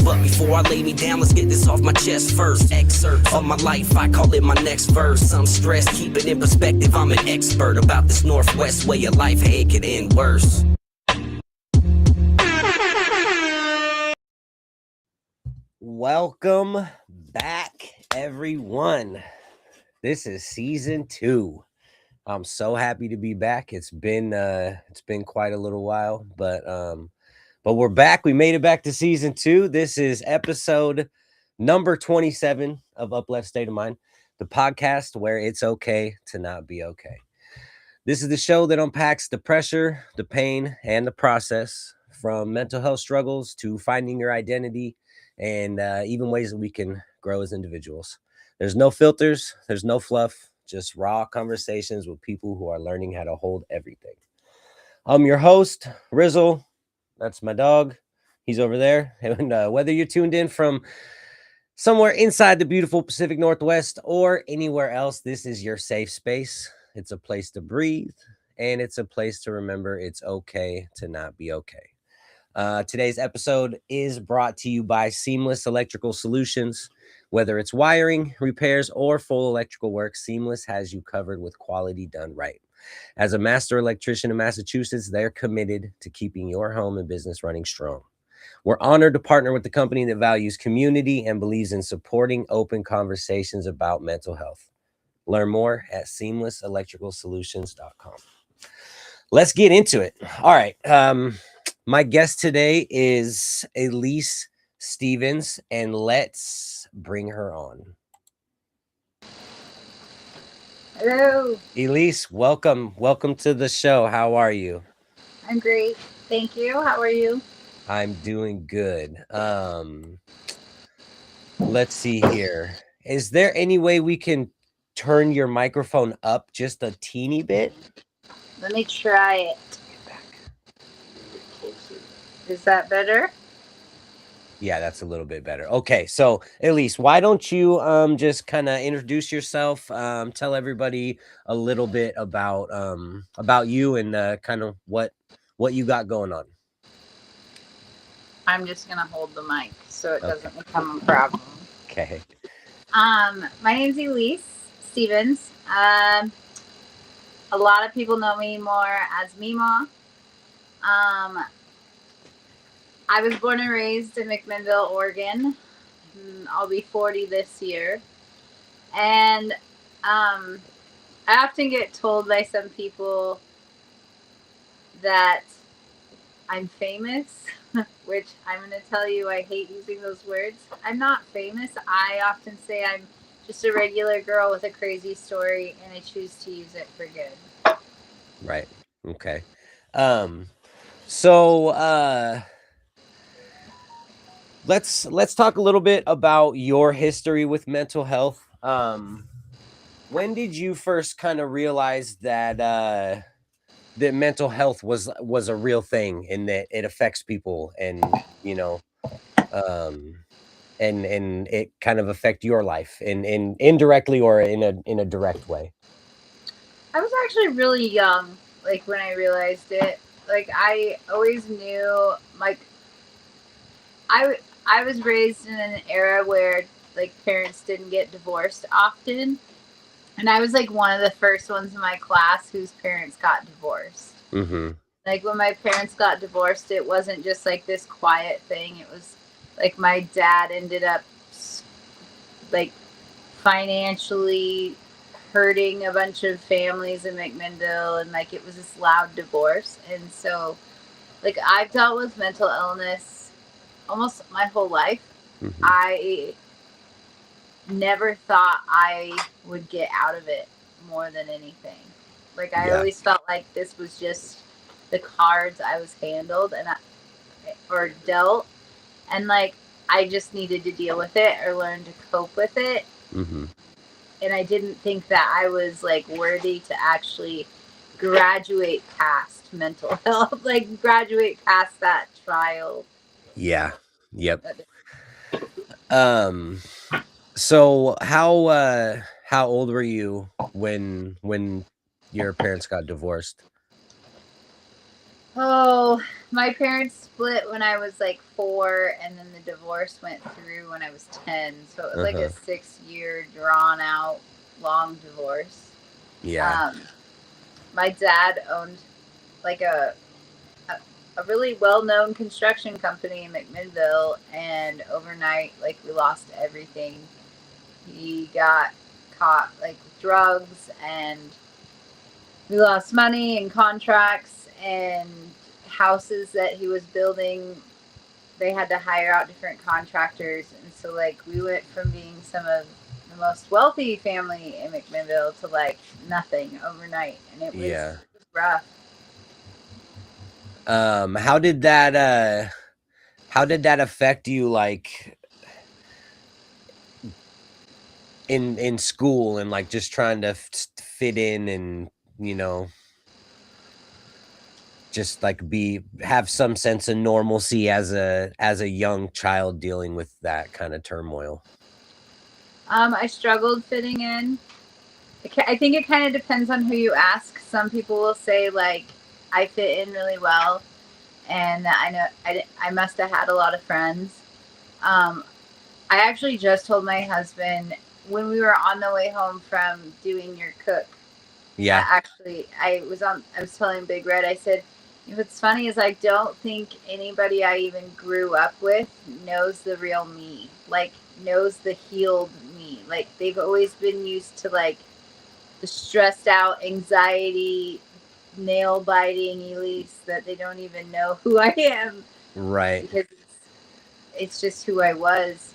But before I lay me down, let's get this off my chest first. Excerpt of my life, I call it my next verse. I'm stressed, keep it in perspective, I'm an expert about this Northwest way of life, hey, it could end worse. Welcome back, everyone. This is season 2. I'm so happy to be back. It's been quite a little while, but we're back. We made it back to season 2. This is episode number 27 of UpLeft State of Mind, the podcast where it's okay to not be okay. This is the show that unpacks the pressure, the pain, and the process from mental health struggles to finding your identity and even ways that we can grow as individuals. There's no filters, there's no fluff, just raw conversations with people who are learning how to hold everything. I'm your host, Rizzle. That's my dog. He's over there. And whether you're tuned in from somewhere inside the beautiful Pacific Northwest or anywhere else, this is your safe space. It's a place to breathe, and it's a place to remember it's okay to not be okay. Today's episode is brought to you by Seamless Electrical Solutions. Whether it's wiring, repairs, or full electrical work, Seamless has you covered with quality done right. As a master electrician in Massachusetts, they're committed to keeping your home and business running strong. We're honored to partner with the company that values community and believes in supporting open conversations about mental health. Learn more at seamlesselectricalsolutions.com. Let's get into it. All right. My guest today is Elise Stevens, and let's bring her on. Hello. Elise, welcome. Welcome to the show. How are you? I'm great. Thank you. How are you? I'm doing good. Let's see here. Is there any way we can turn your microphone up just a teeny bit? Let me try it. Get back. Is that better? Yeah, that's a little bit better. Okay, so Elise, why don't you just kind of introduce yourself, tell everybody a little bit about you and kind of what you got going on. I'm just gonna hold the mic so it Okay. doesn't become a problem. Okay. My name's Elise Stevens. A lot of people know me more as Mima. I was born and raised in McMinnville, Oregon. I'll be 40 this year. And I often get told by some people that I'm famous, which I'm going to tell you I hate using those words. I'm not famous. I often say I'm just a regular girl with a crazy story, and I choose to use it for good. Right. Okay. So let's talk a little bit about your history with mental health. When did you first kind of realize that that mental health was a real thing and that it affects people, and you know, and it kind of affect your life in indirectly or in a direct way? I was actually really young, like, when I realized it. Like, I always knew, like, I was raised in an era where, like, parents didn't get divorced often. And I was, like, one of the first ones in my class whose parents got divorced. Mm-hmm. Like, when my parents got divorced, it wasn't just, like, this quiet thing. It was, like, my dad ended up, like, financially hurting a bunch of families in McMinnville, and, like, it was this loud divorce. And so, like, I've dealt with mental illness almost my whole life. Mm-hmm. I never thought I would get out of it more than anything. Like, I always felt like this was just the cards I was handled or dealt, and, like, I just needed to deal with it or learn to cope with it. Mm-hmm. And I didn't think that I was, like, worthy to actually graduate past mental health, like, graduate past that trial. Yeah. Yep. So how old were you when your parents got divorced? Oh, my parents split when I was, like, 4, and then the divorce went through when I was 10. So it was like a 6-year drawn out long divorce. Yeah. My dad owned, like, a really well-known construction company in McMinnville, and overnight, like, we lost everything. He got caught, like, with drugs, and we lost money and contracts and houses that he was building. They had to hire out different contractors, and so, like, we went from being some of the most wealthy family in McMinnville to, like, nothing overnight, and it was rough. How did that affect you, like, in school, and like just trying to fit in, and just like have some sense of normalcy as a young child dealing with that kind of turmoil? I struggled fitting in. I think it kind of depends on who you ask. Some people will say, like, I fit in really well, and I know I must have had a lot of friends. I actually just told my husband when we were on the way home from doing your cook. Yeah. Actually, I was telling Big Red, I said, what's funny is I don't think anybody I even grew up with knows the real me, like, knows the healed me. Like, they've always been used to, like, the stressed out, anxiety, nail biting Elise, that they don't even know who I am. Right. Because it's just who I was.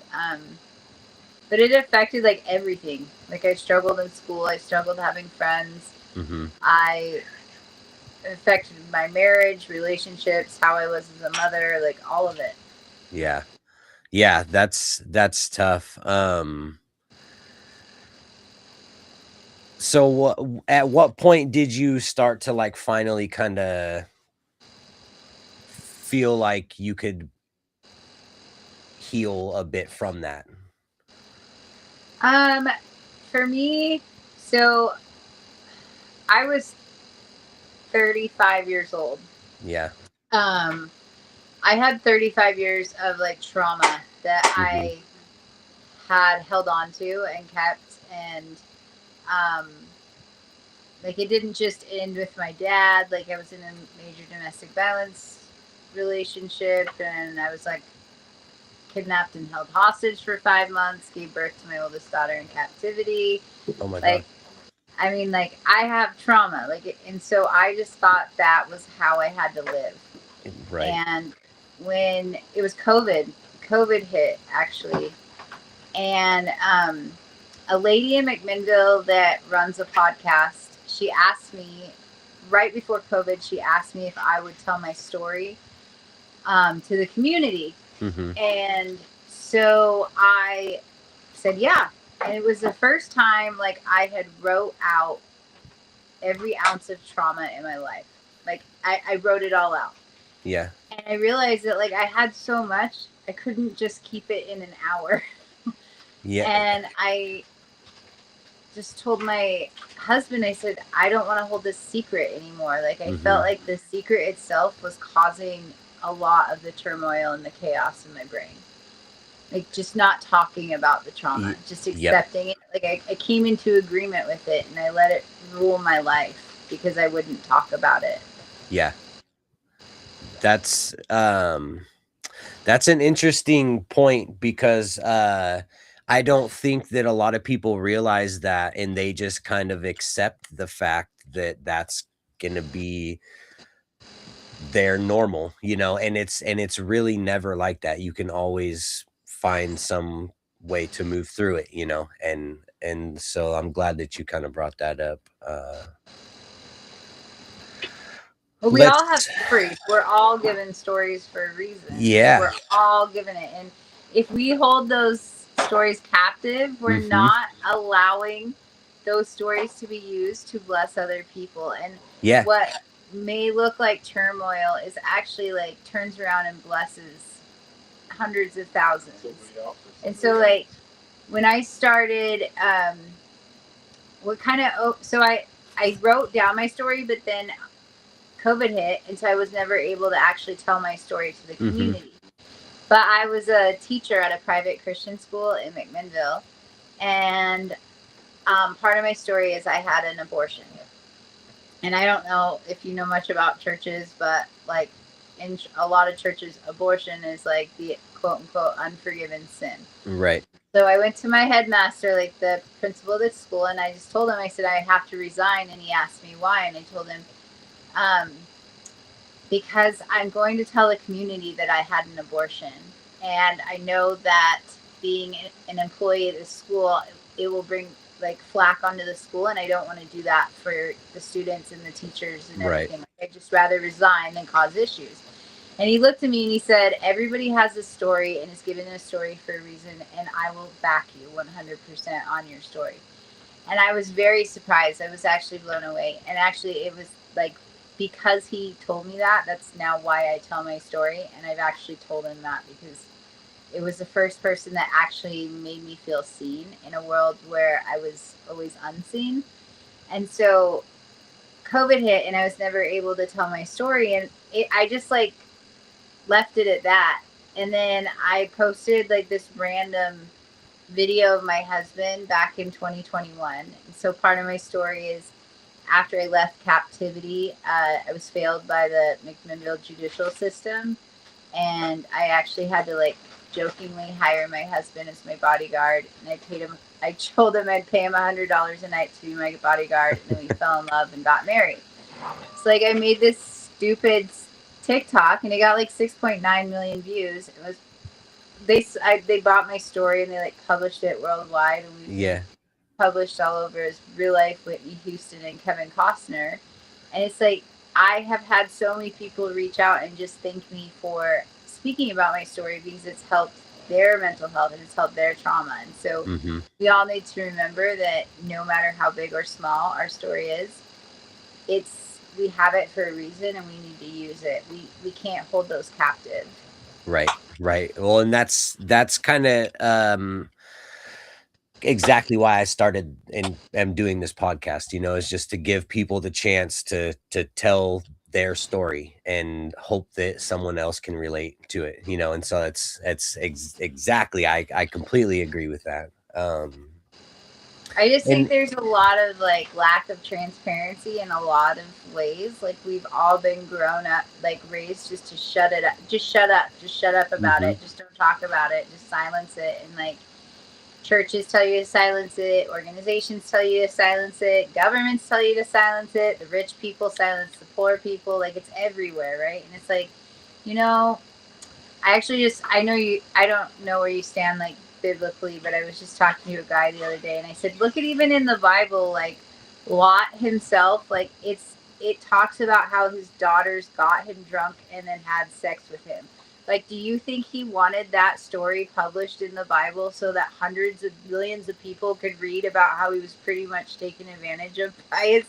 But it affected, like, everything. Like, I struggled in school. I struggled having friends. Mm-hmm. It affected my marriage, relationships, how I was as a mother, like, all of it. Yeah, that's tough. So at what point did you start to, like, finally kind of feel like you could heal a bit from that? For me, so I was 35 years old. Yeah. I had 35 years of, like, trauma that I had held on to and kept, and like, it didn't just end with my dad. Like, I was in a major domestic violence relationship, and I was, like, kidnapped and held hostage for 5 months, gave birth to my oldest daughter in captivity. Oh my God. I mean, like, I have trauma, like, and so I just thought that was how I had to live. Right. And when it was COVID hit, actually, and a lady in McMinnville that runs a podcast, she asked me right before COVID, she asked me if I would tell my story to the community. And so I said, yeah. And it was the first time, like, I had wrote out every ounce of trauma in my life. Like, I wrote it all out. Yeah. And I realized that, like, I had so much, I couldn't just keep it in an hour. Yeah. And I just told my husband, I said, I don't want to hold this secret anymore. Like, I felt like the secret itself was causing a lot of the turmoil and the chaos in my brain. Like, just not talking about the trauma, just accepting it. Like, I came into agreement with it, and I let it rule my life because I wouldn't talk about it. Yeah. That's an interesting point, because I don't think that a lot of people realize that, and they just kind of accept the fact that that's going to be their normal, and it's really never like that. You can always find some way to move through it, and so I'm glad that you kind of brought that up. Well, we all have stories. We're all given stories for a reason. Yeah. We're all given it. And if we hold those stories captive, we're not allowing those stories to be used to bless other people. And what may look like turmoil is actually, like, turns around and blesses hundreds of thousands. And so, like, when I started, I wrote down my story, but then COVID hit, and so I was never able to actually tell my story to the community. But I was a teacher at a private Christian school in McMinnville, and part of my story is I had an abortion. And I don't know if you know much about churches, but, like, in a lot of churches, abortion is like the quote unquote unforgiven sin. Right. So I went to my headmaster, like the principal of the school, and I just told him, I said, I have to resign. And he asked me why. And I told him, because I'm going to tell the community that I had an abortion. And I know that being an employee at the school, it will bring like flack onto the school. And I don't want to do that for the students and the teachers and everything. Right. I'd just rather resign than cause issues. And he looked at me and he said, everybody has a story and is given a story for a reason, and I will back you 100% on your story. And I was very surprised. I was actually blown away. And actually, it was like, because he told me that, that's now why I tell my story. And I've actually told him that because it was the first person that actually made me feel seen in a world where I was always unseen. And so COVID hit and I was never able to tell my story. And I just like left it at that. And then I posted like this random video of my husband back in 2021. And so part of my story is after I left captivity, I was failed by the McMinnville judicial system. And I actually had to like jokingly hire my husband as my bodyguard. And I paid him, I told him I'd pay him $100 a night to be my bodyguard. And then we fell in love and got married. So like I made this stupid TikTok and it got like 6.9 million views. It was they bought my story and they like published it worldwide, and we published all over as real life Whitney Houston and Kevin Costner. And it's like I have had so many people reach out and just thank me for speaking about my story because it's helped their mental health and it's helped their trauma. And so we all need to remember that no matter how big or small our story is, we have it for a reason and we need to use it. We can't hold those captive. Right. Well, and that's kind of exactly why I started and am doing this podcast, is just to give people the chance to tell their story and hope that someone else can relate to it, and so it's exactly, I completely agree with that. I just think there's a lot of like lack of transparency in a lot of ways. Like we've all been grown up, like raised just to shut it up, just shut up about it, just don't talk about it, just silence it. And like churches tell you to silence it, organizations tell you to silence it, governments tell you to silence it, the rich people silence the poor people, like it's everywhere, right? And it's like, I don't know where you stand like biblically, but I was just talking to a guy the other day and I said, look at even in the Bible, like Lot himself, like it talks about how his daughters got him drunk and then had sex with him. Like, do you think he wanted that story published in the Bible so that hundreds of millions of people could read about how he was pretty much taken advantage of by his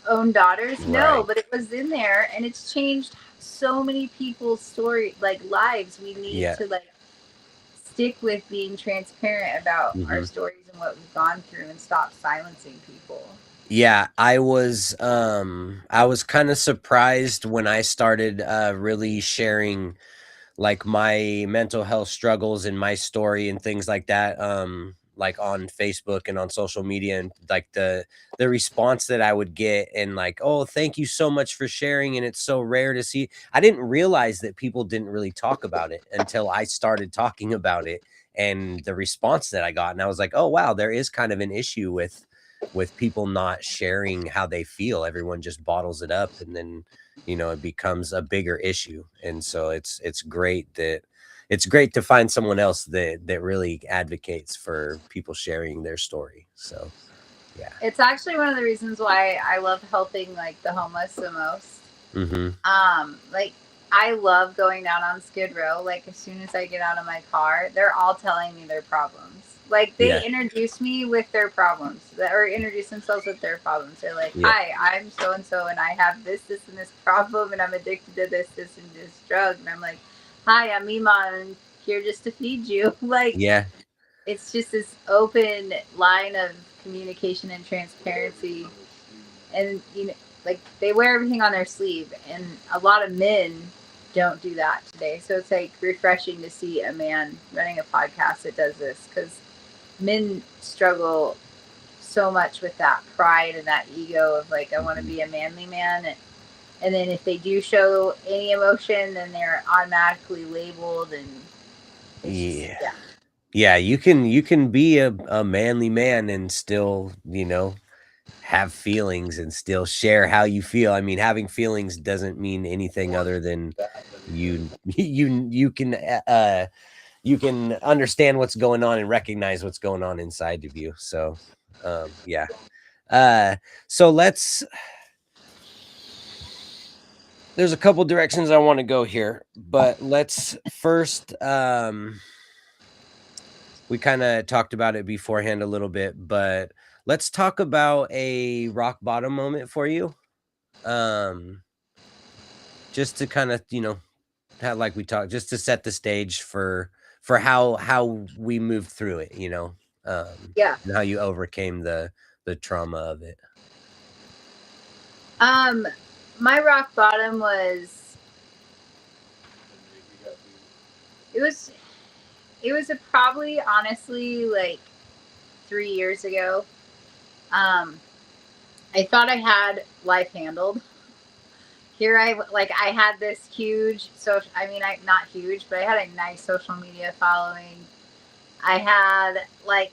own daughters? Right. No, but it was in there and it's changed so many people's story, like lives. We need to like stick with being transparent about our stories and what we've gone through and stop silencing people. Yeah, I was kind of surprised when I started really sharing like my mental health struggles and my story and things like that, like on Facebook and on social media, and like the response that I would get and like, oh, thank you so much for sharing. And it's so rare to see. I didn't realize that people didn't really talk about it until I started talking about it and the response that I got. And I was like, oh, wow, there is kind of an issue with people not sharing how they feel. Everyone just bottles it up and then, it becomes a bigger issue. And so it's great to find someone else that really advocates for people sharing their story. So, yeah. It's actually one of the reasons why I love helping like the homeless the most. Like I love going down on Skid Row. Like as soon as I get out of my car, they're all telling me their problems. Like they introduce me with their problems, or introduce themselves with their problems. They're like, hi, I'm so-and-so and I have this and this problem and I'm addicted to this and this drug. And I'm like, hi, I'm Mima and I'm here just to feed you. Like, it's just this open line of communication and transparency. And, like they wear everything on their sleeve, and a lot of men don't do that today. So it's like refreshing to see a man running a podcast that does this, because men struggle so much with that pride and that ego of like, I want to be a manly man, And then if they do show any emotion, then they're automatically labeled, and yeah. Yeah, you can be a manly man and still, have feelings and still share how you feel. I mean, having feelings doesn't mean anything other than you you can understand what's going on and recognize what's going on inside of you. So, yeah. So there's a couple directions I want to go here, but let's first, we kind of talked about it beforehand a little bit, but let's talk about a rock bottom moment for you. Just to kind of, like we talked, just to set the stage for how we moved through it, Yeah. and how you overcame the trauma of it. My rock bottom was probably honestly like 3 years ago. I thought I had life handled. Here I had this huge social, not huge, but I had a nice social media following. I had like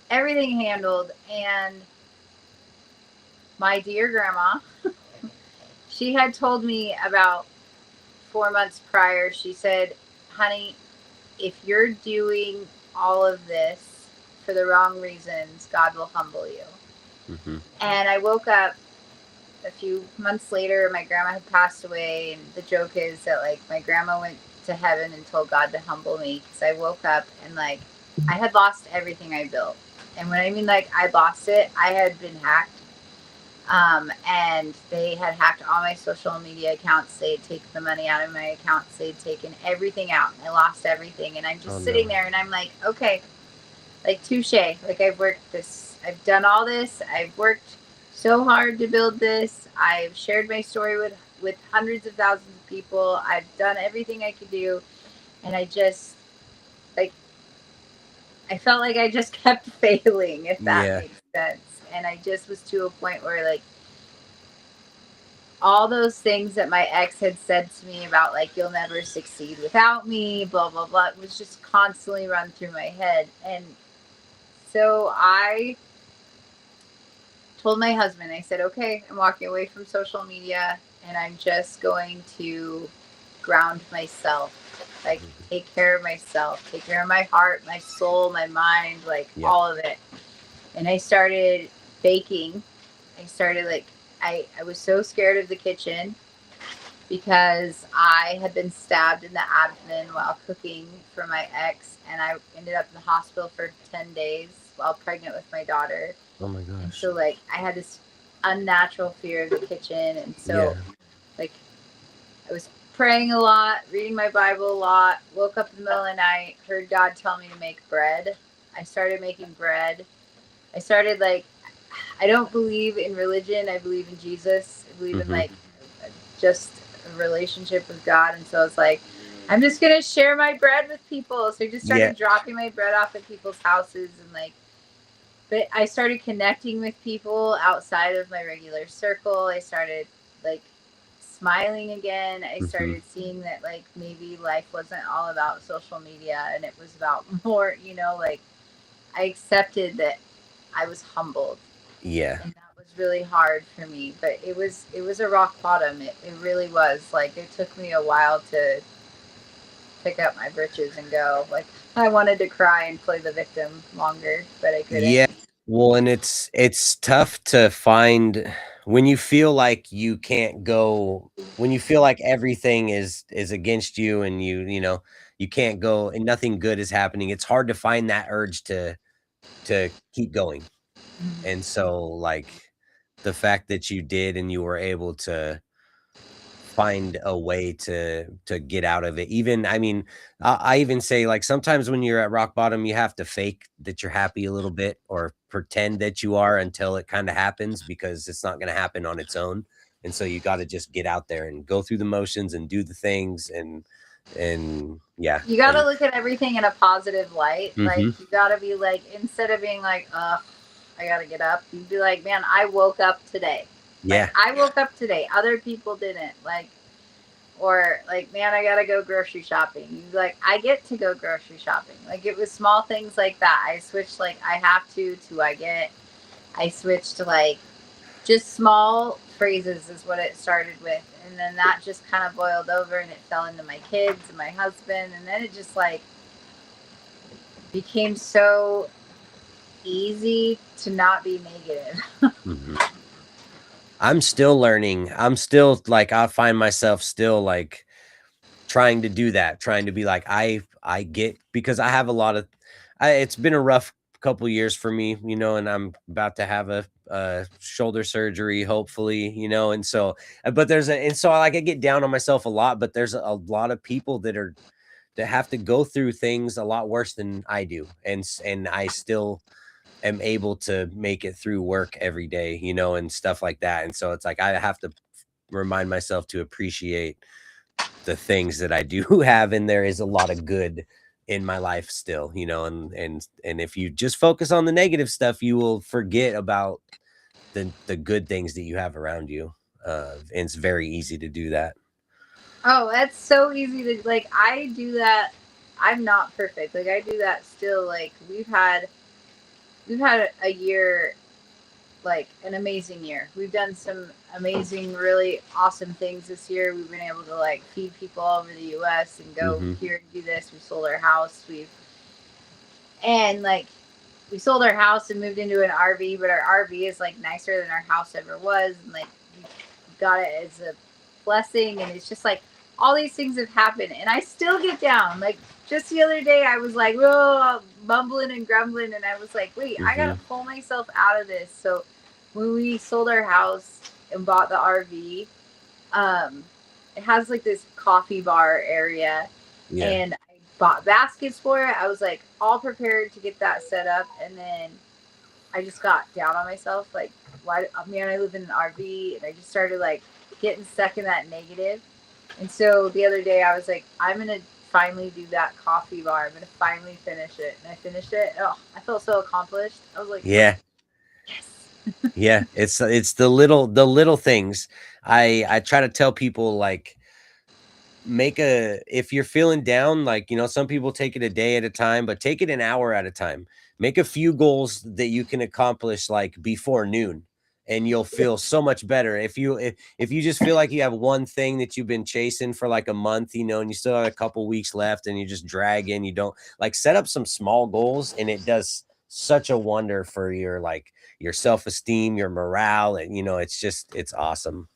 everything handled, and my dear grandma, she had told me about 4 months prior, she said, honey, if you're doing all of this for the wrong reasons, God will humble you. Mm-hmm. And I woke up a few months later, my grandma had passed away, and the joke is that like my grandma went to heaven and told God to humble me, because I woke up and like I had lost everything I built. And when I mean like I lost it, I had been hacked. And they had hacked all my social media accounts. They had taken the money out of my accounts. They'd taken everything out. I lost everything. And I'm just sitting there and I'm like, okay, like touche. Like I've done all this. I've worked so hard to build this. I've shared my story with hundreds of thousands of people. I've done everything I could do. And I just, like, I felt like I just kept failing, if that makes sense. And I just was to a point where, like, all those things that my ex had said to me about, like, you'll never succeed without me, blah, blah, blah, it was just constantly run through my head. And so I told my husband, I said, okay, I'm walking away from social media, and I'm just going to ground myself. Like, take care of myself, take care of my heart, my soul, my mind, like all of it. And I started baking. I started I was so scared of the kitchen because I had been stabbed in the abdomen while cooking for my ex, and I ended up in the hospital for 10 days while pregnant with my daughter. Oh my gosh. And so like I had this unnatural fear of the kitchen, and so like I was praying a lot, reading my Bible a lot, woke up in the middle of the night, heard God tell me to make bread. I started making bread. I started I don't believe in religion. I believe in Jesus. I believe in just a relationship with God. And so I was like, I'm just going to share my bread with people. So I just started dropping my bread off at people's houses, and but I started connecting with people outside of my regular circle. I started smiling again. I started seeing that maybe life wasn't all about social media, and it was about more, I accepted that I was humbled. Yeah. And that was really hard for me, but it was a rock bottom. It really was. It took me a while to pick up my britches and go. I wanted to cry and play the victim longer, but I couldn't. Yeah. Well, and it's tough to find when you feel like you can't go, when you feel like everything is against you, and you can't go and nothing good is happening. It's hard to find that urge to keep going. And so the fact that you did, and you were able to find a way to get out of it. Even, I mean, I even say sometimes when you're at rock bottom, you have to fake that you're happy a little bit, or pretend that you are, until it kind of happens, because it's not going to happen on its own. And so you got to just get out there and go through the motions and do the things. And you got to look at everything in a positive light. You got to be instead of being I got to get up, you'd be like, man, I woke up today. Like, Yeah. I woke up today, other people didn't. Like, or like, man, I gotta go grocery shopping. Like, I get to go grocery shopping. Like, it was small things like that. I switched, like, I have to I get. I switched to, like, just small phrases is what it started with. And then that just kind of boiled over and it fell into my kids and my husband. And then it just, like, became so easy to not be negative. Mhm. I'm still learning. I'm still like, I find myself still like trying to do that, trying to be like, I get, because I have a lot of, it's been a rough couple years for me, you know, and I'm about to have a shoulder surgery, hopefully, you know, and so, but and so like I get down on myself a lot, but there's a lot of people that have to go through things a lot worse than I do, and I still am able to make it through work every day, you know, and stuff like that. And so it's like I have to remind myself to appreciate the things that I do have, and there is a lot of good in my life still, you know, and if you just focus on the negative stuff, you will forget about the good things that you have around you. And it's very easy to do that. Oh, that's so easy to, like, I do that. I'm not perfect. Like, I do that still. Like, we've had a year, like, an amazing year. We've done some amazing, really awesome things this year. We've been able to, like, feed people all over the US and go Hmm. here and do this. We sold our house. And, like, we sold our house and moved into an RV, but our RV is, like, nicer than our house ever was. And, like, we got it as a blessing. And it's just like all these things have happened. And I still get down. Like, just the other day, I was like, oh, mumbling and grumbling. And I was like, wait, I got Hmm. to pull myself out of this. So when we sold our house and bought the RV, um, it has, like, this coffee bar area, Yeah. and I bought baskets for it. I was, like, all prepared to get that set up, and then I just got down on myself. Like, why? Man, I live in an RV, and I just started, like, getting stuck in that negative. And so the other day, I was like, I'm gonna finally do that coffee bar. I'm gonna finally finish it, and I finished it. Oh, I felt so accomplished. I was like, Yeah. yes. Yeah. It's the little things. I try to tell people, like, if you're feeling down, like, you know, some people take it a day at a time, but take it an hour at a time. Make a few goals that you can accomplish like before noon, and you'll feel so much better. If you just feel like you have one thing that you've been chasing for like a month, you know, and you still have a couple weeks left and you just drag in, you don't, like, set up some small goals, and it does such a wonder for your, like, your self-esteem, your morale, and, you know, it's awesome.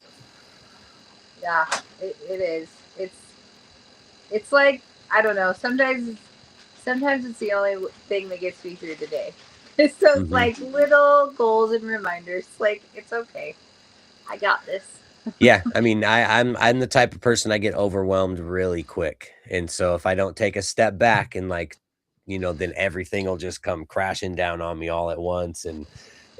Yeah, it is. It's like, I don't know. Sometimes it's the only thing that gets me through the day. So it's Mhm. like little goals and reminders. Like, it's okay. I got this. Yeah, I mean, I'm the type of person, I get overwhelmed really quick, and so if I don't take a step back and, like, you know, then everything will just come crashing down on me all at once, and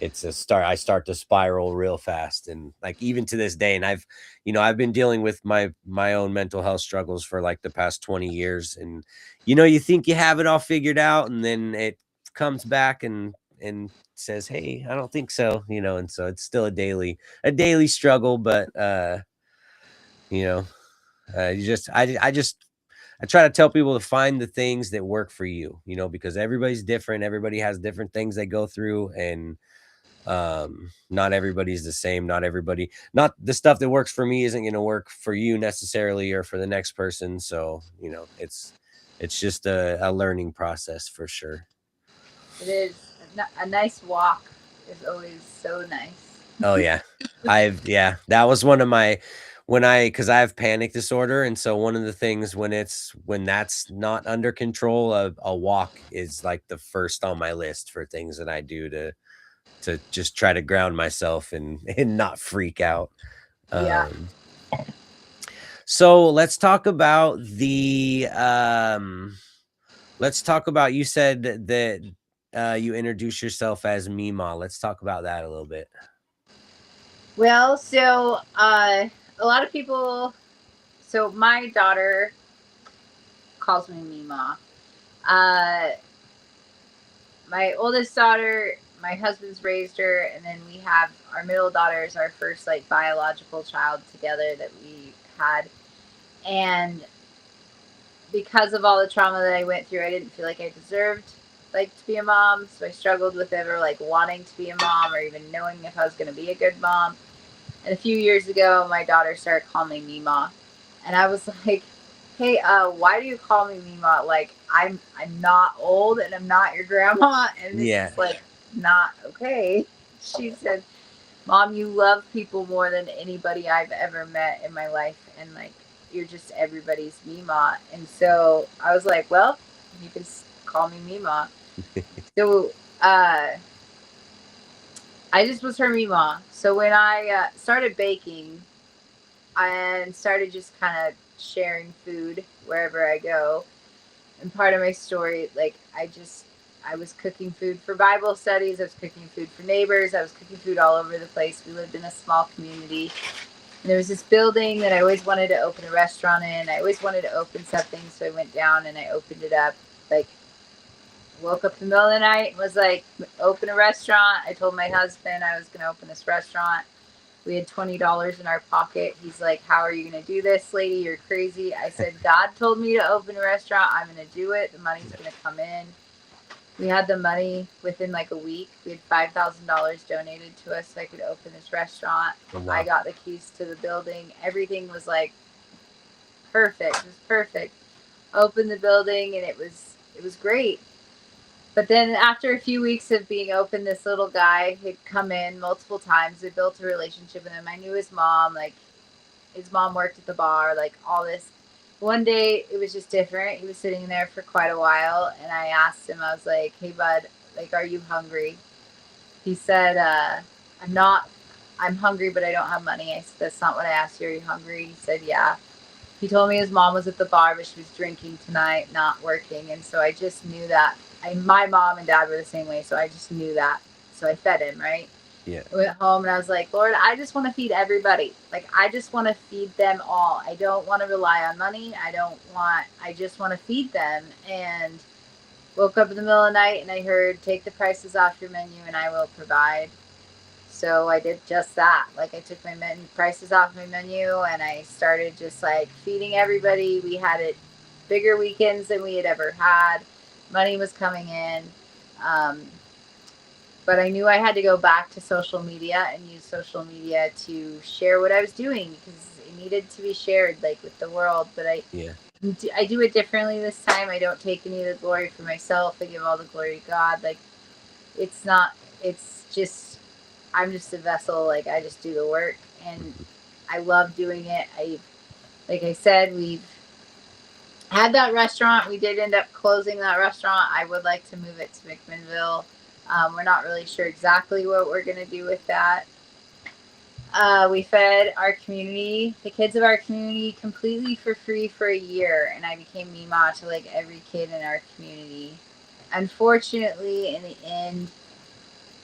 I start to spiral real fast, and, like, even to this day, and you know, I've been dealing with my own mental health struggles for like the past 20 years, and, you know, you think you have it all figured out, and then it comes back and says, "Hey, I don't think so," you know, and so it's still a daily struggle, but you know, you just I just I try to tell people to find the things that work for you, you know, because everybody's different, everybody has different things they go through, and not everybody's the same, not the stuff that works for me isn't going to work for you necessarily, or for the next person, so, you know, it's just a learning process for sure. It is a nice walk is always so nice. Oh yeah. Yeah, that was one of my, cuz I have panic disorder, and so one of the things when that's not under control, a walk is like the first on my list for things that I do to just try to ground myself and and not freak out. Yeah. Um so let's talk about, you said that you introduce yourself as Mima. Let's talk about that a little bit. Well, so a lot of people. So my daughter calls me Mima. Uh, my oldest daughter my husband's raised her, and then we have our middle daughter is our first like biological child together that we had. And because of all the trauma that I went through, I didn't feel like I deserved like to be a mom. So I struggled with ever like wanting to be a mom or even knowing if I was going to be a good mom. And a few years ago, my daughter started calling me Mima, and I was like, "Hey, why do you call me Mima? Like I'm not old and I'm not your grandma, and this Yeah. is like not okay." She said, "Mom, you love people more than anybody I've ever met in my life, and like you're just everybody's Mima." And so I was like, "Well, you can call me Mima." So I just was her Mima. So when I started baking and started just kind of sharing food wherever I go, and part of my story, like I was cooking food for Bible studies. I was cooking food for neighbors. I was cooking food all over the place. We lived in a small community. And there was this building that I always wanted to open a restaurant in. I always wanted to open something. So I went down and I opened it up. Like, woke up in the middle of the night and was like, open a restaurant. I told my husband I was going to open this restaurant. We had $20 in our pocket. He's like, "How are you going to do this, lady? You're crazy." I said, "God told me to open a restaurant. I'm going to do it. The money's going to come in." We had the money within like a week. We had $5,000 donated to us so I could open this restaurant. Oh, wow. I got the keys to the building. Everything was like perfect. It was perfect. Opened the building and it was great. But then after a few weeks of being open, this little guy had come in multiple times. I built a relationship with him. I knew his mom. Like, his mom worked at the bar, like all this. One day, it was just different. He was sitting there for quite a while, and I asked him, I was like, "Hey, bud, like, are you hungry?" He said, "I'm not. I'm hungry, but I don't have money." I said, "That's not what I asked you. Are you hungry?" He said, "Yeah." He told me his mom was at the bar, but she was drinking tonight, not working. And so I just knew that. My mom and dad were the same way, so I just knew that. So I fed him, right? Yeah. I went home and I was like, "Lord, I just want to feed everybody. Like, I just want to feed them all. I don't want to rely on money. I just want to feed them." And woke up in the middle of the night and I heard, "Take the prices off your menu and I will provide." So I did just that. Like, I took my prices off my menu and I started just like feeding everybody. We had it bigger weekends than we had ever had. Money was coming in. But I knew I had to go back to social media and use social media to share what I was doing because it needed to be shared like with the world. But I do it differently this time. I don't take any of the glory for myself. I give all the glory to God. Like, it's just, I'm just a vessel. Like, I just do the work and I love doing it. Like I said, we've had that restaurant. We did end up closing that restaurant. I would like to move it to McMinnville. We're not really sure exactly what we're going to do with that. We fed our community, the kids of our community, completely for free for a year. And I became Mima to like every kid in our community. Unfortunately, in the end,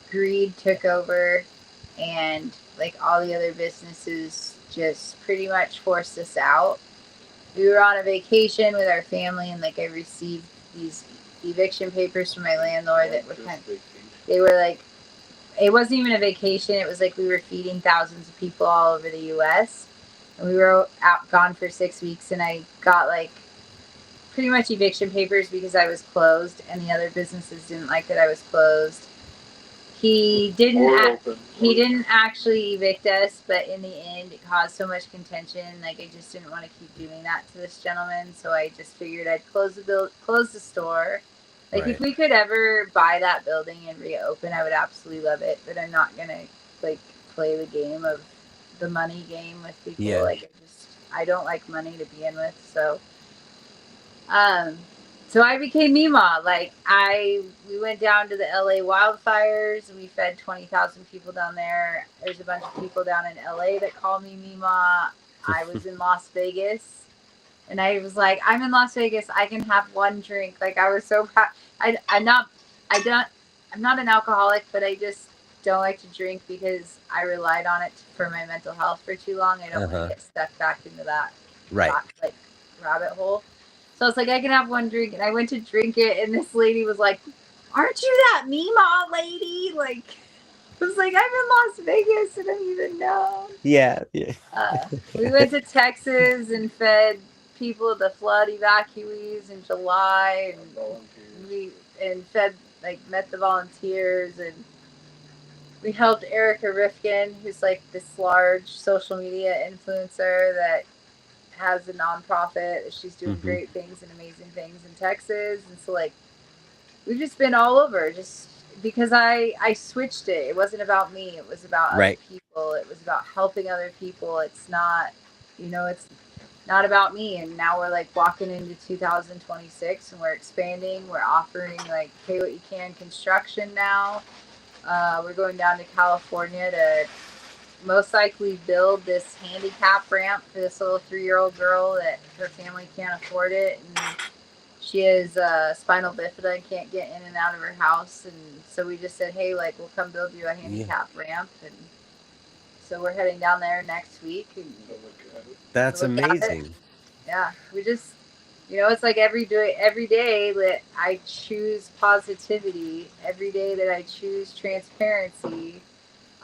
greed took over and like all the other businesses just pretty much forced us out. We were on a vacation with our family and like I received these eviction papers from my landlord that were they were like, it wasn't even a vacation. It was like we were feeding thousands of people all over the US and we were gone for 6 weeks and I got like pretty much eviction papers because I was closed and the other businesses didn't like that I was closed. He didn't actually evict us, but in the end, it caused so much contention. Like, I just didn't want to keep doing that to this gentleman, so I just figured I'd close the store. Like, if we could ever buy that building and reopen, I would absolutely love it. But I'm not gonna like play the game of the money game with people. Yeah. Like, I don't like money to begin with, so. So I became Mima. Like, we went down to the LA wildfires. We fed 20,000 people down there. There's a bunch of people down in LA that call me Mima. I was in Las Vegas, and I was like, "I'm in Las Vegas. I can have one drink." Like, I was so proud. I'm not an alcoholic, but I just don't like to drink because I relied on it for my mental health for too long. I don't want to get stuck back into that rabbit hole. So I was like, I can have one drink, and I went to drink it, and this lady was like, aren't you that Meemaw lady? Like, I was like, I'm in Las Vegas. I don't even know. Yeah. We went to Texas and fed people, the flood evacuees in July, and fed, like, met the volunteers, and we helped Erica Rifkin, who's like this large social media influencer that has a nonprofit. She's doing great things and amazing things in Texas, and so like we've just been all over, just because I switched it. It wasn't about me. It was about other Right. people. It was about helping other people. It's not, it's not about me. And now we're like walking into 2026 and we're expanding. We're offering like pay what you can construction now. We're going down to California to most likely build this handicap ramp for this little 3-year-old girl that her family can't afford it. And she is spinal bifida and can't get in and out of her house. And so we just said, hey, like, we'll come build you a handicap ramp. And so we're heading down there next week. And That's amazing. Yeah, we just, it's like every day that I choose positivity, every day that I choose transparency,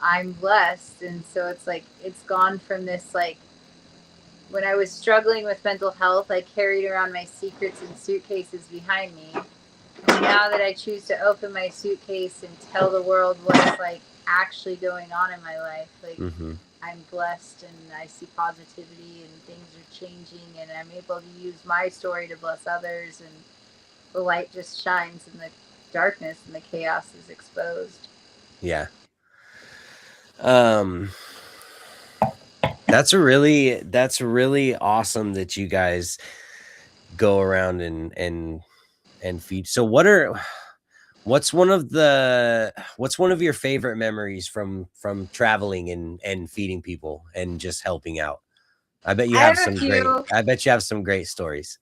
I'm blessed. And so it's like, it's gone from this, like, when I was struggling with mental health, I carried around my secrets in suitcases behind me. And now that I choose to open my suitcase and tell the world what's like actually going on in my life, like, I'm blessed and I see positivity and things are changing and I'm able to use my story to bless others, and the light just shines in the darkness and the chaos is exposed. Yeah. That's really awesome that you guys go around and feed. So what's one of your favorite memories from traveling and feeding people and just helping out? I bet you have some great stories.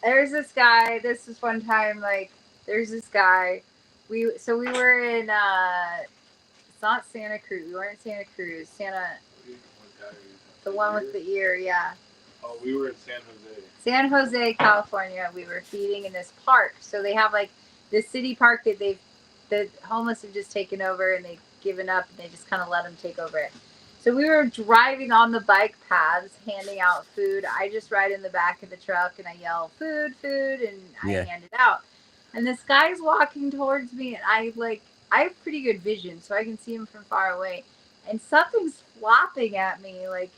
There's this guy, this was one time, like, there's this guy, we were in, it's not Santa Cruz, we weren't in Santa Cruz, the one with the ear, yeah. Oh, we were in San Jose. San Jose, California. We were feeding in this park. So they have like this city park that the homeless have just taken over and they've given up and they just kind of let them take over it. So we were driving on the bike paths, handing out food. I just ride in the back of the truck and I yell, food, food, and I hand it out. And this guy's walking towards me and I have pretty good vision, so I can see him from far away. And something's flopping at me, like,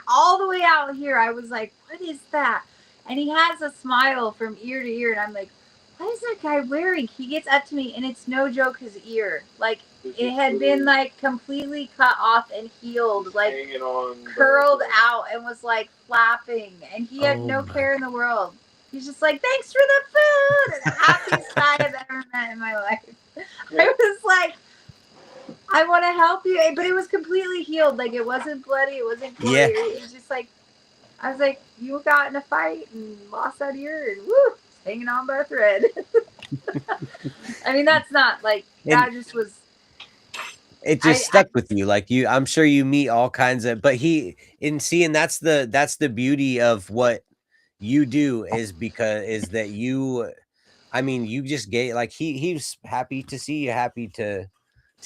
all the way out here. I was like, what is that? And he has a smile from ear to ear, and I'm like, what is that guy wearing? He gets up to me, and it's no joke, his ear, like, it had been like completely cut off and healed, like curled out, and was like flapping, and he had no care in the world. He's just like, thanks for the food, and the happiest guy I've ever met in my life. I was like, I want to help you, but it was completely healed. Like, it wasn't bloody, it wasn't gory. It was just like, I was like, you got in a fight and lost that ear, and woo, it's hanging on by a thread. I mean, that's not like, that just was. It just stuck with you, like I'm sure you meet all kinds of, but that's the beauty of what you do is that you, I mean, you just gave, like, he's happy to see you, happy to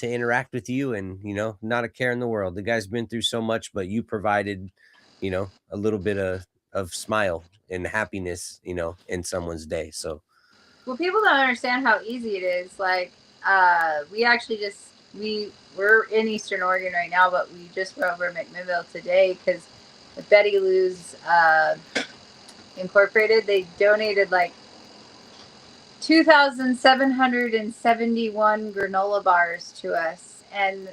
interact with you, and not a care in the world. The guy's been through so much, but you provided a little bit of smile and happiness in someone's day. So, well, people don't understand how easy it is. Like, we actually we're in Eastern Oregon right now, but we just were over McMinnville today because Betty Lou's Incorporated, they donated like 2,771 granola bars to us. And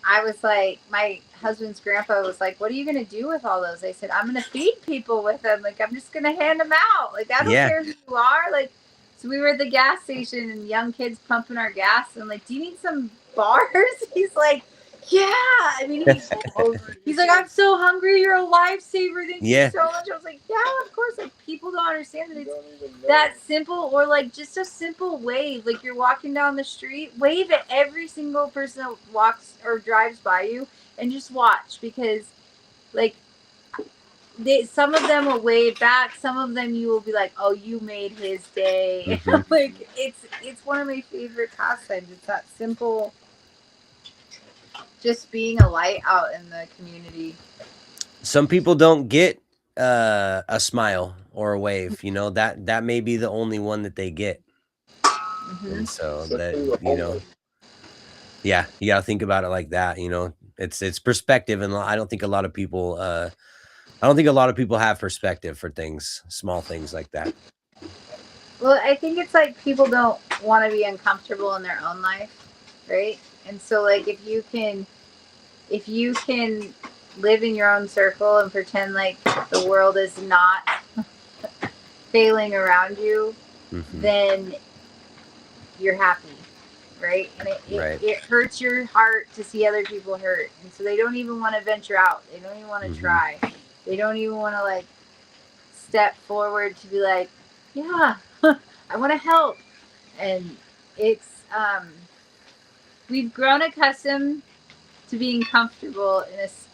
I was like, my husband's grandpa was like, what are you going to do with all those? I said, I'm going to feed people with them. Like, I'm just going to hand them out. Like, I don't care who you are. Like, so we were at the gas station and young kids pumping our gas. And I'm like, do you need some bars? He's like, yeah. I mean, he's like, I'm so hungry. You're a lifesaver. Thank you so much. I was like, yeah, of course. Like, people don't understand that it's that simple, or like just a simple wave. Like, you're walking down the street, wave at every single person that walks or drives by you, and just watch, because like some of them will wave back. Some of them you will be like, "Oh, you made his day." Mhm. Like it's one of my favorite pastimes. It's that simple, just being a light out in the community. Some people don't get a smile or a wave, you know, that may be the only one that they get. And so that, you know, yeah, you gotta think about it like that, you know. It's perspective, and I don't think a lot of people have perspective for things, small things like that. Well, I think it's like people don't want to be uncomfortable in their own life, right? And so like if you can live in your own circle and pretend like the world is not failing around you, Mhm. then you're happy, right? And Right. it hurts your heart to see other people hurt. And so they don't even want to venture out. They don't even want to Mhm. try. They don't even want to like step forward to be like, yeah, I want to help. And it's, we've grown accustomed to being comfortable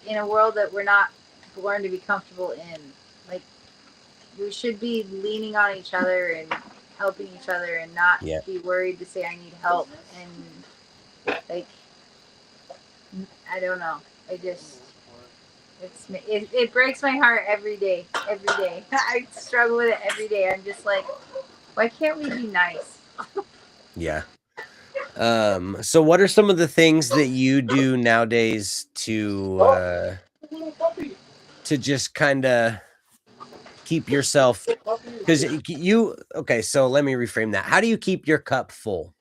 in a world that we're not born to be comfortable in. Like, we should be leaning on each other and helping each other and not Yeah. be worried to say I need help. And like, I don't know. I just it breaks my heart every day. Every day, I struggle with it every day. I'm just like, why can't we be nice? Yeah. So what are some of the things that you do nowadays to just kind of keep yourself, because you, okay, so let me reframe that. How do you keep your cup full?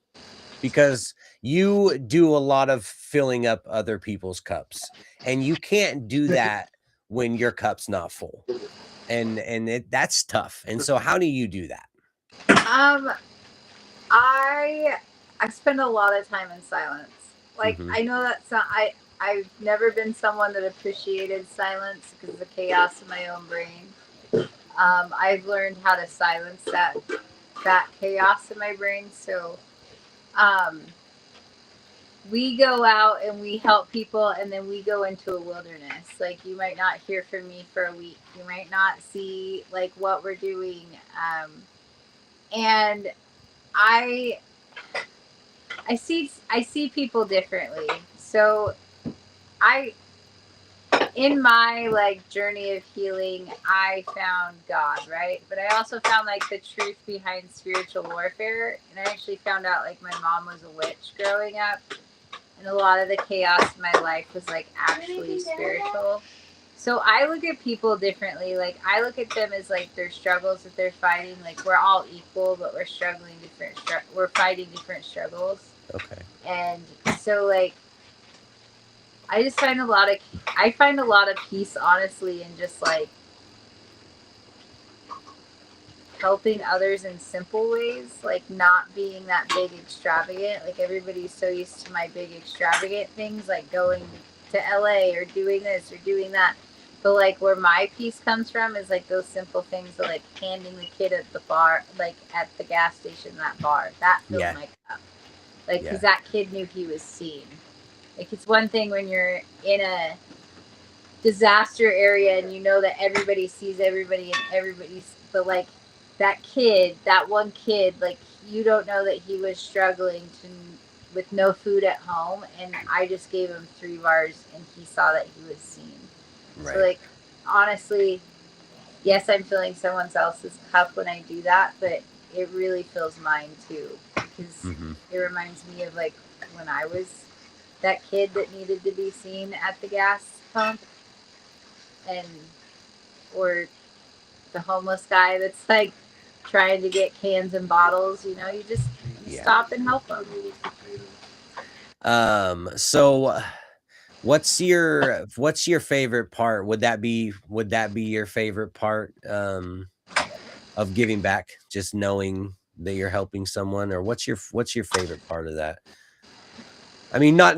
Because you do a lot of filling up other people's cups, and you can't do that when your cup's not full, and that's tough. And so how do you do that? Um, I spend a lot of time in silence. Like, Hmm. I know that's not, I've never been someone that appreciated silence because of the chaos in my own brain. I've learned how to silence that chaos in my brain. So, um, we go out and we help people, and then we go into a wilderness. Like, you might not hear from me for a week. You might not see like what we're doing. And I I see people differently. So I in my like journey of healing, I found God, right? But I also found like the truth behind spiritual warfare, and I actually found out like my mom was a witch growing up, and a lot of the chaos in my life was like actually spiritual. So I look at people differently. Like, I look at them as like their struggles that they're fighting. Like, we're all equal, but we're struggling different. We're fighting different struggles. Okay. And so like I just find I find a lot of peace, honestly, in just like helping others in simple ways, like not being that big extravagant. Like, everybody's so used to my big extravagant things, like going to LA or doing this or doing that. But like, where my peace comes from is like those simple things, of like handing the kid at the bar, like at the gas station, that bar, that filled Yeah. my cup. Like, Yeah. because that kid knew he was seen. Like, it's one thing when you're in a disaster area and you know that everybody sees everybody and everybody's, but like that one kid, like, you don't know that he was struggling with no food at home, and I just gave him 3 bars and he saw that he was seen. Right. So like, honestly, yes, I'm filling someone else's cup when I do that, but it really fills mine too, because Hmm. it reminds me of like when I was that kid that needed to be seen at the gas pump, and or the homeless guy that's like trying to get cans and bottles. You know, you just Yeah. stop and help them. So what's your favorite part? Would that be your favorite part of giving back? Just knowing that you're helping someone, or what's your favorite part of that? I mean, not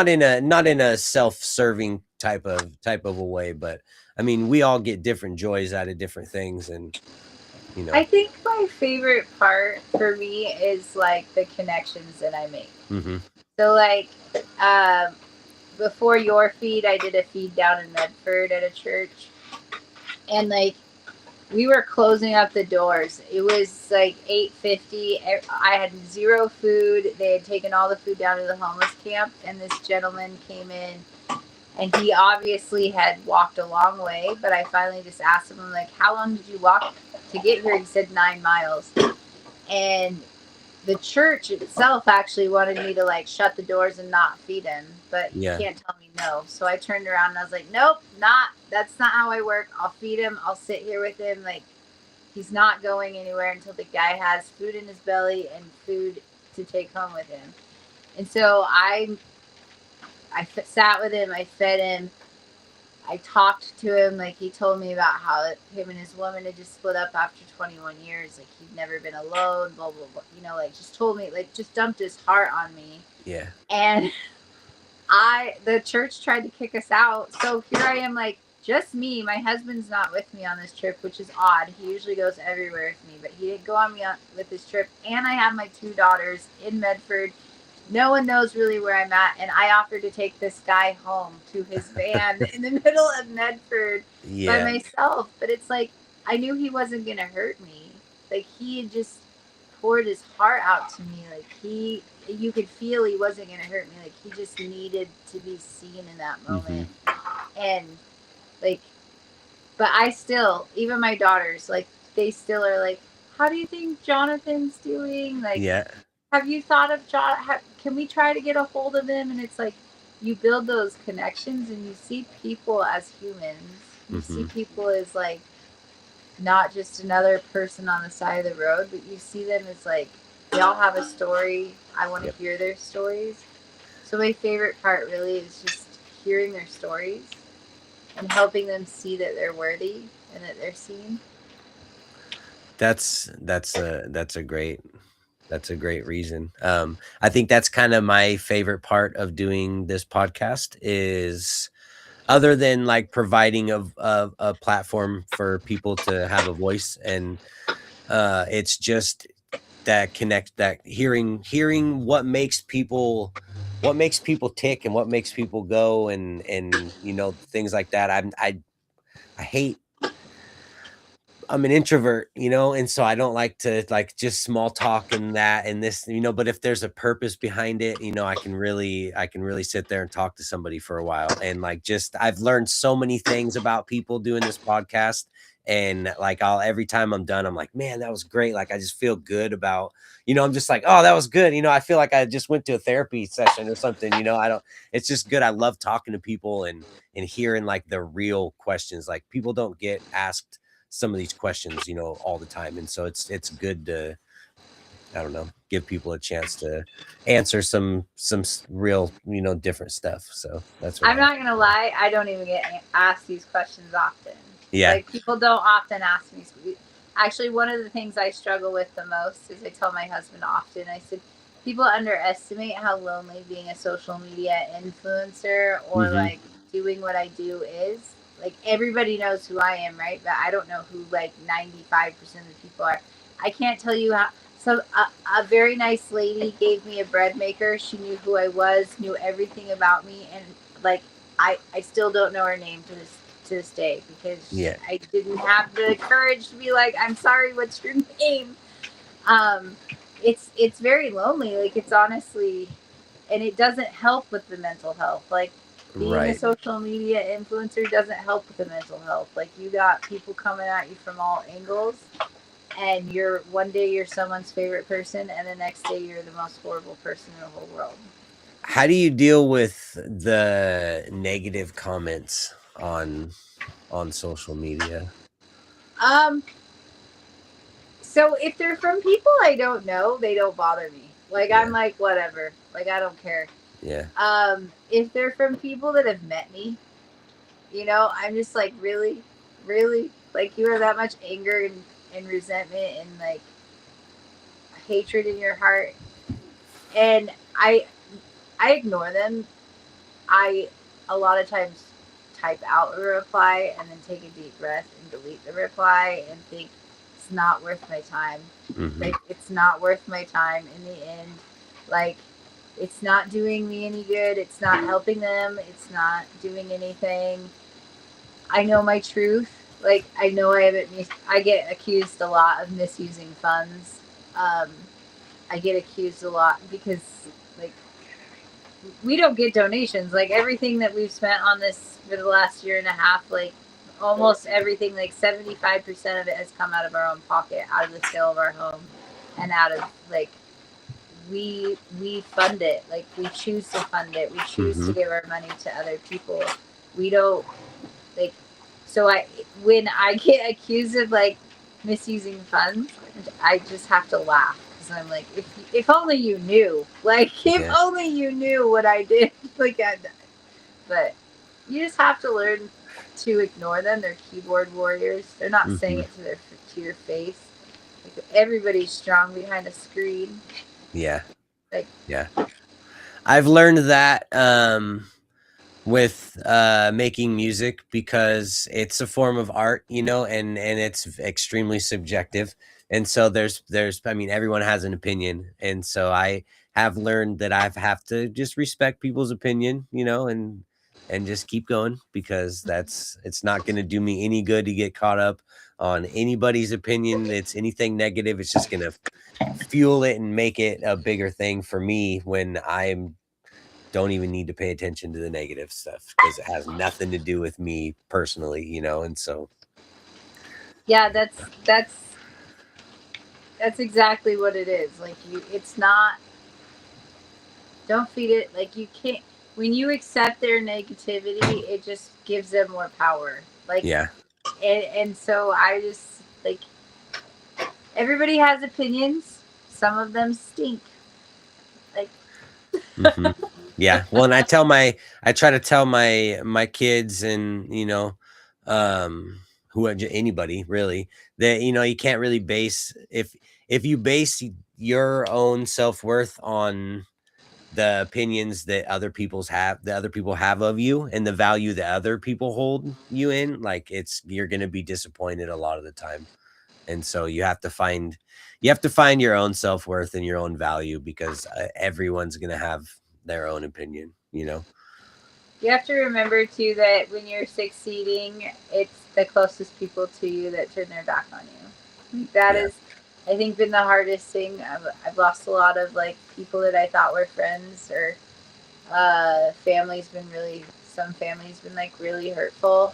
in a self-serving type of a way, but I mean, we all get different joys out of different things, and you know. I think my favorite part for me is like the connections that I make. Hmm. So like, before your feed, I did a feed down in Medford at a church, And like we were closing up the doors. It was like 8:50. I had zero food. They had taken all the food down to the homeless camp, and this gentleman came in, and he obviously had walked a long way. But I finally just asked him, I'm like, "How long did you walk to get here?" He said 9 miles, and the church itself actually wanted me to like shut the doors and not feed him, but you Yeah. can't tell me no. So I turned around and I was like, nope, that's not how I work. I'll feed him. I'll sit here with him. Like, he's not going anywhere until the guy has food in his belly and food to take home with him. And so sat with him. I fed him. I talked to him. Like, he told me about how him and his woman had just split up after 21 years. Like, he'd never been alone, blah, blah, blah. You know, like, just told me, like, just dumped his heart on me. Yeah. And the church tried to kick us out. So here I am, like, just me. My husband's not with me on this trip, which is odd. He usually goes everywhere with me, but he didn't go with this trip. And I have my 2 daughters in Medford. No one knows really where I'm at, and I offered to take this guy home to his van in the middle of Medford by myself. But it's like, I knew he wasn't going to hurt me. Like, he had just poured his heart out to me. Like, you could feel he wasn't going to hurt me. Like, he just needed to be seen in that moment. And, like, but I still, even my daughters, like, they still are like, how do you think Jonathan's doing? Like, have you thought of John? Can we try to get a hold of him? And it's like, you build those connections and you see people as humans. You see people as like, not just another person on the side of the road, but you see them as like, they all have a story. I want to hear their stories. So my favorite part really is just hearing their stories and helping them see that they're worthy and that they're seen. That's a great reason. I think that's kind of my favorite part of doing this podcast is, other than like providing a platform for people to have a voice, and it's just that hearing what makes people tick and what makes people go, and you know, things like that. I hate, I'm an introvert, you know, and so I don't like to like just small talk and that and this, you know, but if there's a purpose behind it, you know, I can really sit there and talk to somebody for a while. And like, just, I've learned so many things about people doing this podcast. And like, every time I'm done, I'm like, man, that was great. Like, I just feel good about, you know, I'm just like, oh, that was good. You know, I feel like I just went to a therapy session or something, you know, it's just good. I love talking to people and hearing like the real questions. Like, people don't get asked some of these questions, you know, all the time. And so it's good to, I don't know, give people a chance to answer some real, you know, different stuff. So that's what I'm not going to lie. I don't even get asked these questions often. Yeah. Like, people don't often ask me. Actually, one of the things I struggle with the most is, I tell my husband often, I said, people underestimate how lonely being a social media influencer or like doing what I do is. Like, everybody knows who I am, right? But I don't know who like 95% of the people are. I can't tell you how. So a very nice lady gave me a bread maker. She knew who I was, knew everything about me, and like, I still don't know her name to this day, because I didn't have the courage to be like, I'm sorry, what's your name? It's very lonely. Like, it's honestly, and it doesn't help with the mental health. Like, being a social media influencer doesn't help with the mental health. Like, you got people coming at you from all angles, and one day you're someone's favorite person, and the next day you're the most horrible person in the whole world. How do you deal with the negative comments on social media? So if they're from people I don't know, they don't bother me. Like, I'm like, whatever. Like, I don't care. Yeah. If they're from people that have met me, you know, I'm just like, really? Like, you have that much anger and resentment and like hatred in your heart. And I ignore them. I a lot of times type out a reply and then take a deep breath and delete the reply and think, it's not worth my time. Like, it's not worth my time in the end. Like, it's not doing me any good. It's not helping them. It's not doing anything. I know my truth. like I know I get accused a lot of misusing funds. I get accused a lot because like we don't get donations. Like everything that we've spent on this for the last year and a half, like almost everything, like 75% of it has come out of our own pocket, out of the sale of our home, and out of like we fund it. Like we choose to fund it. We choose to give our money to other people. We don't like. So when I get accused of like misusing funds, I just have to laugh because I'm like, if only you knew, like if only you knew what I did, like but you just have to learn to ignore them. They're keyboard warriors. They're not saying it to your face. Like everybody's strong behind a screen. Yeah. Like I've learned that with making music because it's a form of art, you know, and it's extremely subjective. And so there's I mean, everyone has an opinion. And so I have learned that I have to just respect people's opinion, you know, and just keep going because it's not going to do me any good to get caught up on anybody's opinion. It's anything negative. It's just going to fuel it and make it a bigger thing for me when don't even need to pay attention to the negative stuff because it has nothing to do with me personally, you know. And so yeah, that's exactly what it is. Like it's not, don't feed it. Like you can't, when you accept their negativity, it just gives them more power. Like and so I just like, everybody has opinions. Some of them stink. Like yeah. Well, and I try to tell my kids and, you know, anybody really, that, you know, you can't really base, if you base your own self-worth on the opinions that other people have of you and the value that other people hold you in, like you're going to be disappointed a lot of the time. And so you have to find your own self-worth and your own value because everyone's going to have their own opinion, you know. you have to remember too that when you're succeeding, it's the closest people to you that turn their back on you. That is, I think, been the hardest thing. I've lost a lot of like people that I thought were friends, or some families been like really hurtful.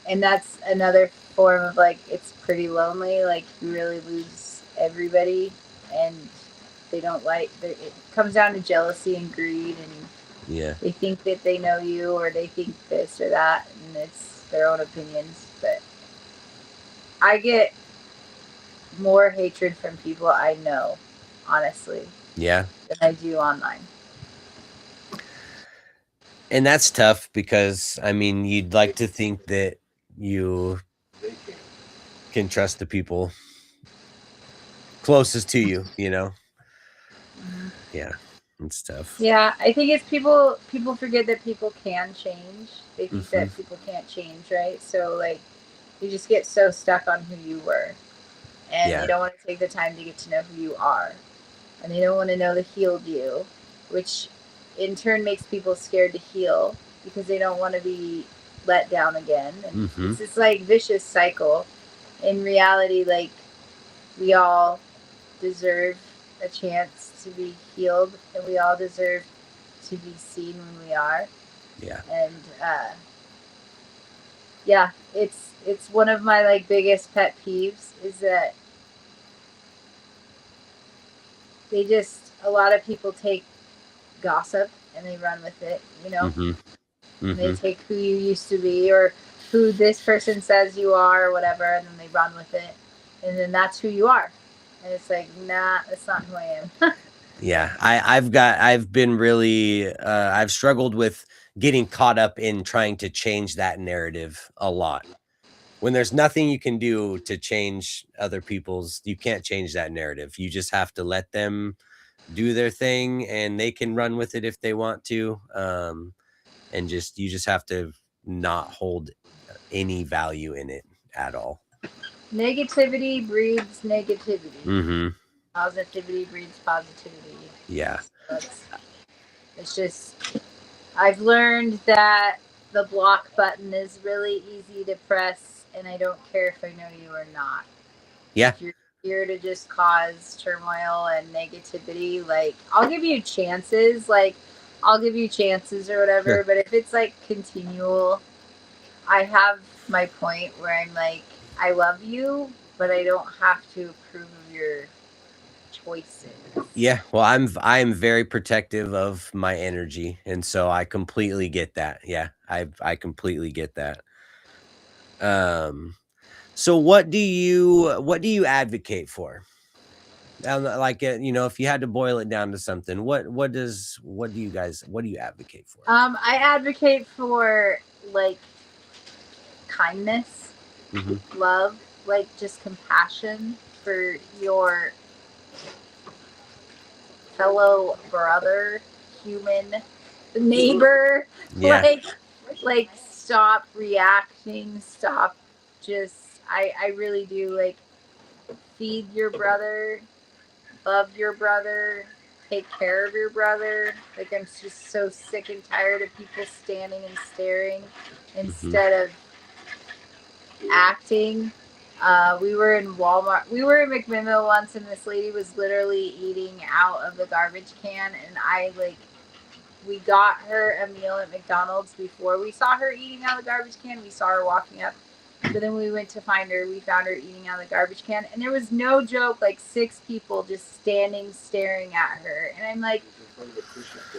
And that's another form of like, it's pretty lonely. Like you really lose everybody, and they don't like, it comes down to jealousy and greed, and they think that they know you, or they think this or that, and it's their own opinions. But I get more hatred from people I know, honestly, than I do online. And that's tough because, I mean, you'd like to think that you can trust the people closest to you, you know? Yeah, it's tough. Yeah, I think it's people forget that people can change. They think that people can't change, right? So, like, you just get so stuck on who you were. And they don't want to take the time to get to know who you are. And they don't want to know the healed you, which in turn makes people scared to heal because they don't want to be let down again. And it's this like vicious cycle. In reality, like, we all deserve a chance to be healed, and we all deserve to be seen when we are. And it's one of my like biggest pet peeves is that a lot of people take gossip and they run with it, you know. And they take who you used to be or who this person says you are or whatever, and then they run with it, and then that's who you are. And it's like, nah, that's not who I am. I've been really I've struggled with getting caught up in trying to change that narrative a lot. When there's nothing you can do to change other people's, you can't change that narrative. You just have to let them do their thing and they can run with it if they want to. And you just have to not hold any value in it at all. Negativity breeds negativity. Positivity breeds positivity. Yeah. It's just, I've learned that the block button is really easy to press, and I don't care if I know you or not. Yeah. If you're here to just cause turmoil and negativity, like I'll give you chances, or whatever. But if it's like continual, I have my point where I'm like, I love you, but I don't have to approve of your choices. Yeah, well, I'm very protective of my energy, and so I completely get that. Yeah, I completely get that. So what do you advocate for? Like, if you had to boil it down to something, what do you advocate for? I advocate for like kindness, love, like just compassion for your fellow brother, human, neighbor. Yeah. Like stop reacting, stop just I really do like feed your brother, love your brother, take care of your brother. Like I'm just so sick and tired of people standing and staring instead of acting. We were in Walmart. We were in McMinnville once, and this lady was literally eating out of the garbage can, and we got her a meal at McDonald's before we saw her eating out of the garbage can. We saw her walking up. But then we went to find her. We found her eating out of the garbage can. And there was no joke, like 6 people just standing, staring at her. And I'm like,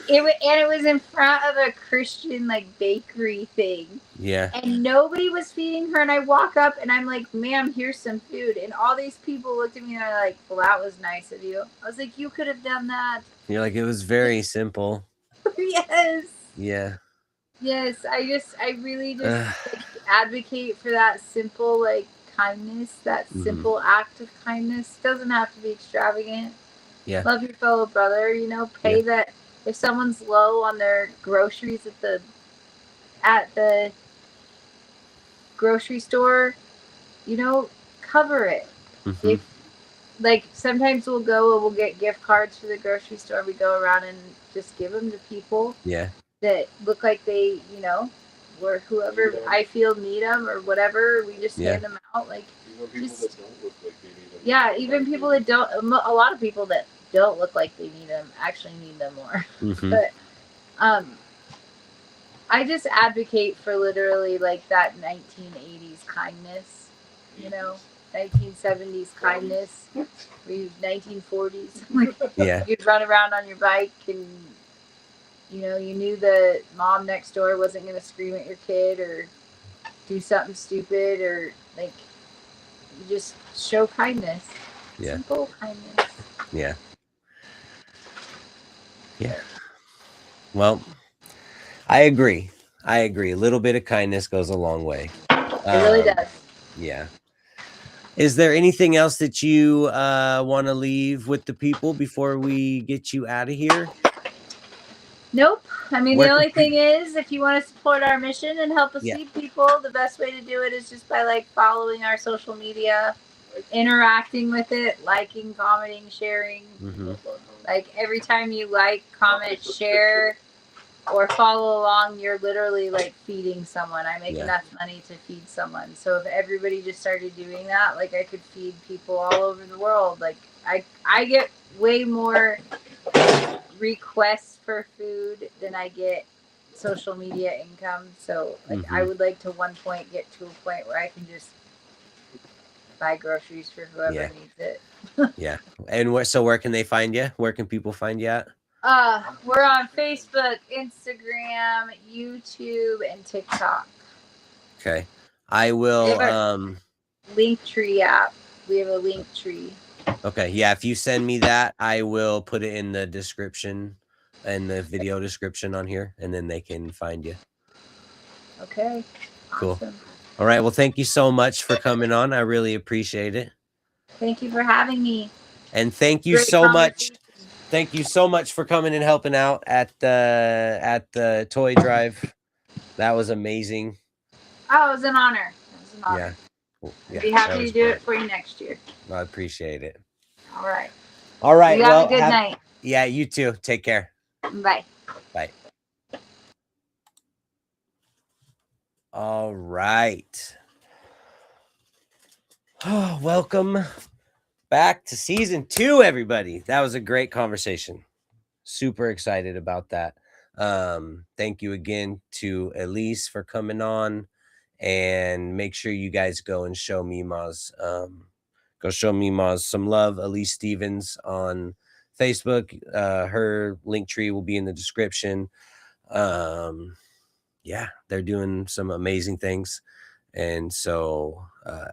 it was in front of a Christian, like, bakery thing. Yeah. And nobody was feeding her. And I walk up and I'm like, ma'am, here's some food. And all these people looked at me and they're like, well, that was nice of you. I was like, you could have done that. You're like, it was very simple. Yes. Yeah. Yes, I really just like, advocate for that simple like kindness, that simple act of kindness. Doesn't have to be extravagant. Yeah. Love your fellow brother, pay that if someone's low on their groceries at the grocery store, cover it. If like sometimes we'll get gift cards for the grocery store, we go around and just give them to people. Yeah. That look like they, or whoever I feel need them or whatever, we just hand them out. Like, even people that don't, a lot of people that don't look like they need them actually need them more. But, I just advocate for literally like that 1980s kindness, 1970s kindness, 1940s. Like, you'd run around on your bike and you knew the mom next door wasn't going to scream at your kid or do something stupid or like you just show kindness. Yeah. Simple kindness. Yeah. Yeah. Well, I agree. A little bit of kindness goes a long way. It really does. Yeah. Is there anything else that you want to leave with the people before we get you out of here? Nope. I mean, the only thing is, if you want to support our mission and help us feed people, the best way to do it is just by like following our social media, interacting with it, liking, commenting, sharing. Like every time you like, comment, share, or follow along, you're literally like feeding someone. I make enough money to feed someone. So if everybody just started doing that, like I could feed people all over the world. Like I get way more requests for food than I get social media income. So like I would like to one point get to a point where I can just buy groceries for whoever needs it. Yeah. And where can they find you? Where can people find you at? We're on Facebook, Instagram, YouTube, and TikTok. Okay. I will Linktree app. We have a Linktree. Okay, yeah, if you send me that, I will put it in the description and the video description on here, and then they can find you. Okay. Cool. Awesome. All right. Well, thank you so much for coming on. I really appreciate it. Thank you for having me. And thank you so much. Thank you so much for coming and helping out at the toy drive. That was amazing. Oh, it was an honor. Yeah. I'd be happy to do it for you next year. I appreciate it. All right. All right. You have a good night. Yeah, you too. Take care. Bye. Bye. All right. Oh, welcome back to season 2, everybody. That was a great conversation. Super excited about that. Thank you again to Elise for coming on, and make sure you guys go and show Mima's some love. Elise Stevens on Facebook. Her link tree will be in the description. Yeah, they're doing some amazing things, and so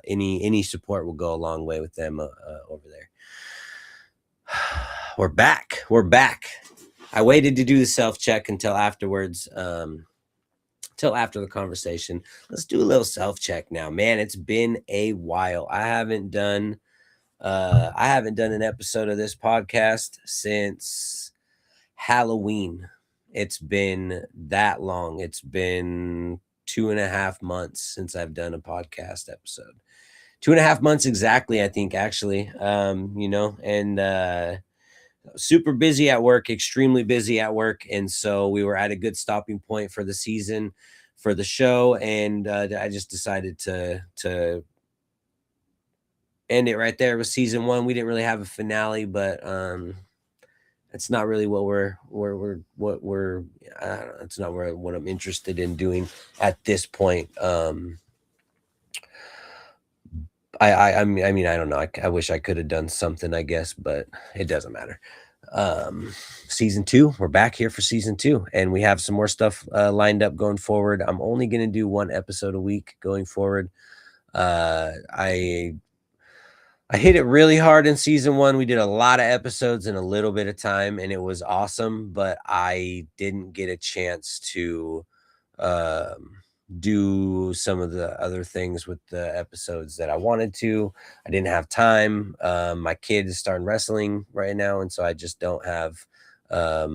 any support will go a long way with them over there. We're back. I waited to do the self-check until afterwards, till after the conversation. Let's do a little self-check now. Man, it's been a while. I haven't done an episode of this podcast since Halloween. It's been that long. It's been 2.5 months since I've done a podcast episode. 2.5 months exactly, I think, actually. And super busy at work, extremely busy at work. And so we were at a good stopping point for the season, for the show. And I just decided to end it right there with season 1. We didn't really have a finale, but it's not really what it's not what I'm interested in doing at this point. I mean, I don't know. I wish I could have done something, I guess, but it doesn't matter. Season 2, we're back here for season 2, and we have some more stuff lined up going forward. I'm only going to do 1 episode a week going forward. I hit it really hard in season 1. We did a lot of episodes in a little bit of time, and it was awesome, but I didn't get a chance to do some of the other things with the episodes that I wanted to. I didn't have time. My kid is starting wrestling right now, and so I just don't have a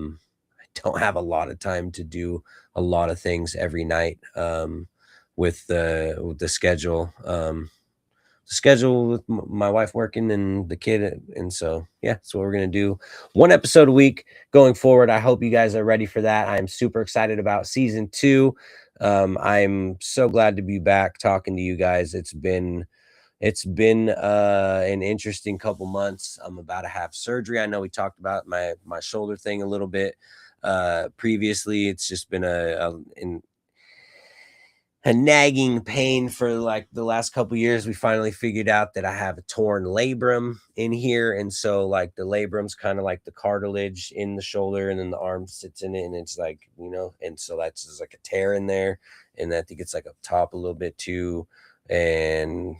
lot of time to do a lot of things every night with the schedule with my wife working and the kid. And so, yeah, that's what we're going to do. 1 episode a week going forward. I hope you guys are ready for that. I'm super excited about season 2. I'm so glad to be back talking to you guys. It's been an interesting couple months. I'm about to have surgery. I know we talked about my shoulder thing a little bit previously. It's just been a nagging pain for like the last couple years. We finally figured out that I have a torn labrum in here, and so like the labrum's kind of like the cartilage in the shoulder, and then the arm sits in it, and it's like, and so that's just like a tear in there, and I think it's like up top a little bit too. And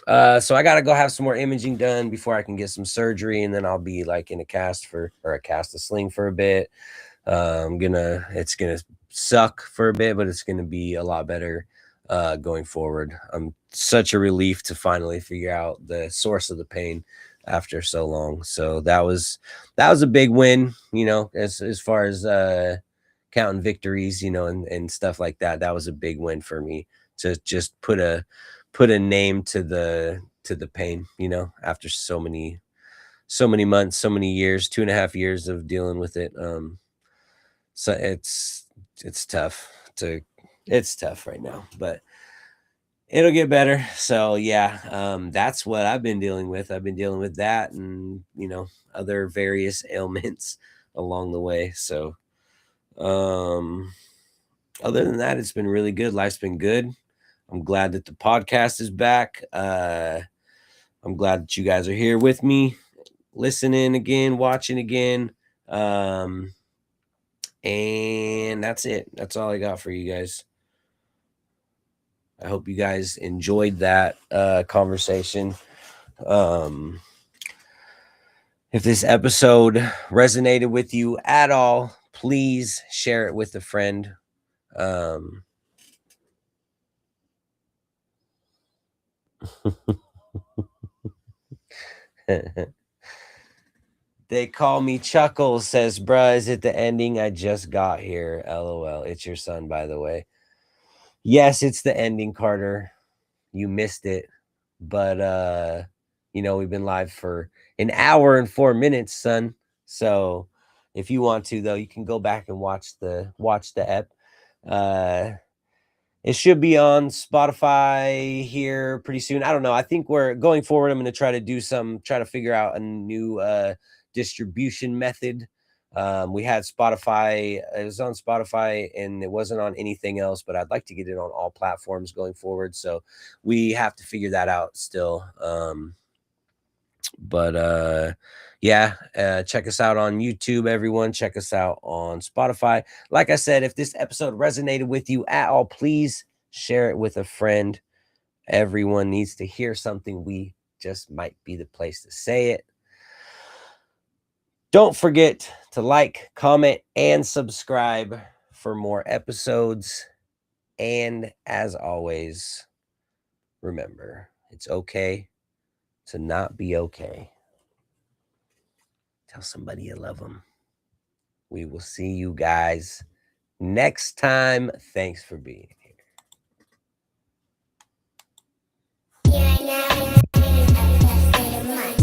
so I gotta go have some more imaging done before I can get some surgery, and then I'll be like in a cast a sling for a bit. It's gonna suck for a bit, but it's gonna be a lot better going forward. I'm such a relief to finally figure out the source of the pain after so long. So that was a big win, as far as counting victories, and stuff like that. That was a big win for me to just put a name to the pain, after so many months, so many years, 2.5 years of dealing with it. So it's tough right now, but it'll get better. So yeah, that's what I've been dealing with. I've been dealing with that and, other various ailments along the way. So, other than that, it's been really good. Life's been good. I'm glad that the podcast is back. I'm glad that you guys are here with me, listening again, watching again. And that's it. That's all I got for you guys. I hope you guys enjoyed that conversation. If this episode resonated with you at all, please share it with a friend. They call me Chuckles, says, bruh, is it the ending? I just got here. LOL. It's your son, by the way. Yes, it's the ending, Carter. You missed it. But we've been live for 1 hour and 4 minutes, son. So if you want to, though, you can go back and watch the ep. It should be on Spotify here pretty soon. I don't know. I think we're going forward. I'm going to try to figure out a new distribution method. We had Spotify. It was on Spotify and it wasn't on anything else, but I'd like to get it on all platforms going forward. So we have to figure that out still. Check us out on YouTube, everyone. Check us out on Spotify. Like I said, if this episode resonated with you at all, please share it with a friend. Everyone needs to hear something. We just might be the place to say it. Don't forget to like, comment, and subscribe for more episodes. And as always, remember, it's okay to not be okay. Tell somebody you love them. We will see you guys next time. Thanks for being here.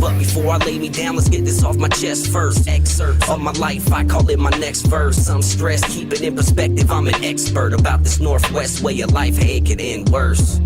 But before I lay me down, let's get this off my chest first. Excerpt of my life, I call it my next verse. I'm stressed, keep it in perspective, I'm an expert about this Northwest way of life, hey, it could end worse.